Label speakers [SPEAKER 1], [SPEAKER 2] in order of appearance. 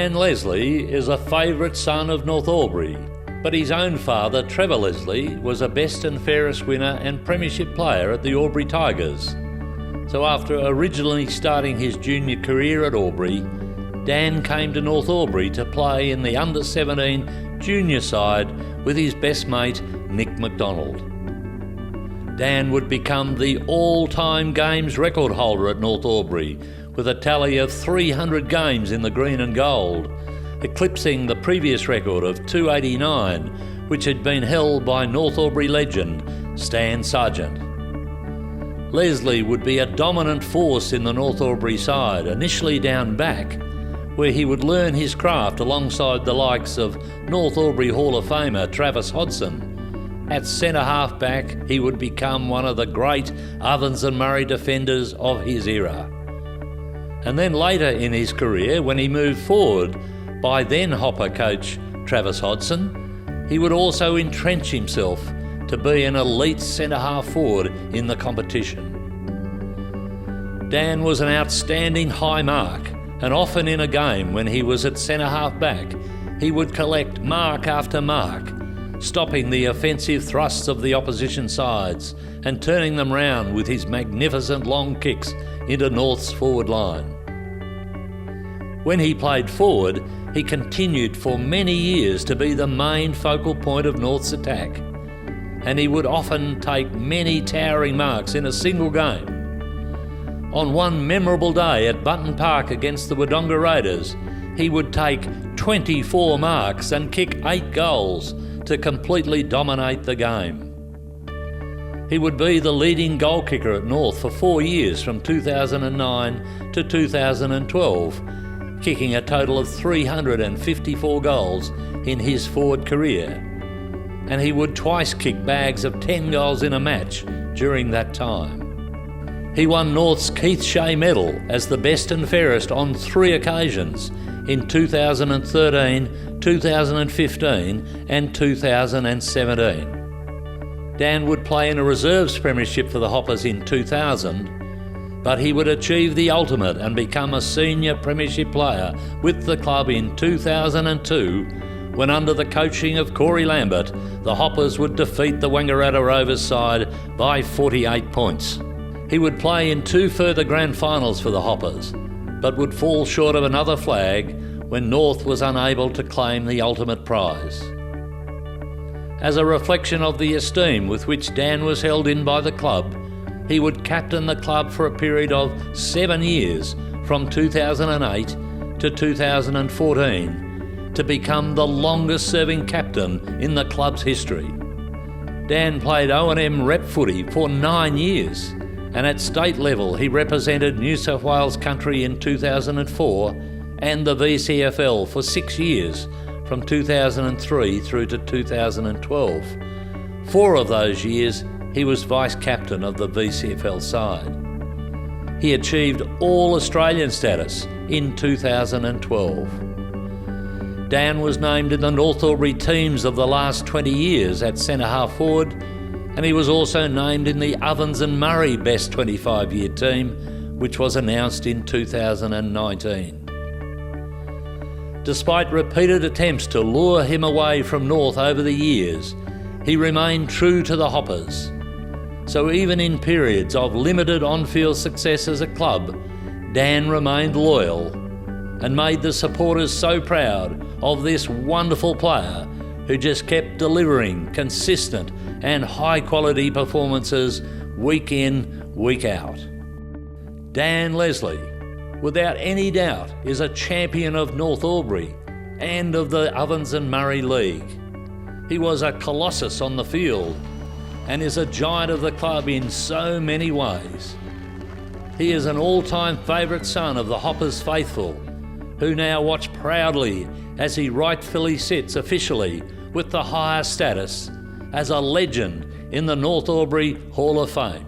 [SPEAKER 1] Dan Leslie is a favourite son of North Albury, but his own father, Trevor Leslie, was a best and fairest winner and premiership player at the Albury Tigers. So after originally starting his junior career at Albury, Dan came to North Albury to play in the under-17 junior side with his best mate, Nick McDonald. Dan would become the all-time games record holder at North Albury with a tally of 300 games in the green and gold, eclipsing the previous record of 289, which had been held by North Albury legend Stan Sargent. Leslie would be a dominant force in the North Albury side, initially down back, where he would learn his craft alongside the likes of North Albury Hall of Famer Travis Hodson. At centre half back, he would become one of the great Ovens and Murray defenders of his era. And then later in his career, when he moved forward by then Hopper coach Travis Hodson, he would also entrench himself to be an elite centre half forward in the competition. Dan was an outstanding high mark, and often in a game when he was at centre half back, he would collect mark after mark, stopping the offensive thrusts of the opposition sides and turning them round with his magnificent long kicks into North's forward line. When he played forward, he continued for many years to be the main focal point of North's attack, and he would often take many towering marks in a single game. On one memorable day at Button Park against the Wodonga Raiders, he would take 24 marks and kick 8 goals to completely dominate the game. He would be the leading goal kicker at North for 4 years from 2009 to 2012, kicking a total of 354 goals in his forward career, and he would twice kick bags of 10 goals in a match during that time. He won North's Keith Shea Medal as the best and fairest on 3 occasions in 2013, 2015 and 2017. Dan would play in a reserves premiership for the Hoppers in 2000, but he would achieve the ultimate and become a senior premiership player with the club in 2002, when under the coaching of Corey Lambert, the Hoppers would defeat the Wangaratta Rovers side by 48 points. He would play in 2 further grand finals for the Hoppers, but would fall short of another flag when North was unable to claim the ultimate prize. As a reflection of the esteem with which Dan was held in by the club, he would captain the club for a period of 7 years, from 2008 to 2014, to become the longest-serving captain in the club's history. Dan played O&M rep footy for 9 years, and at state level he represented New South Wales country in 2004 and the VCFL for 6 years, from 2003 through to 2012. 4 of those years he was vice-captain of the VCFL side. He achieved All-Australian status in 2012. Dan was named in the North Albury teams of the last 20 years at centre half forward, and he was also named in the Ovens and Murray Best 25-year team, which was announced in 2019. Despite repeated attempts to lure him away from North over the years, he remained true to the Hoppers. So even in periods of limited on-field success as a club, Dan remained loyal and made the supporters so proud of this wonderful player who just kept delivering consistent and high-quality performances week in, week out. Dan Leslie, without any doubt, is a champion of North Albury and of the Ovens and Murray League. He was a colossus on the field and is a giant of the club in so many ways. He is an all-time favourite son of the Hoppers faithful, who now watch proudly as he rightfully sits officially with the higher status as a legend in the North Albury Hall of Fame.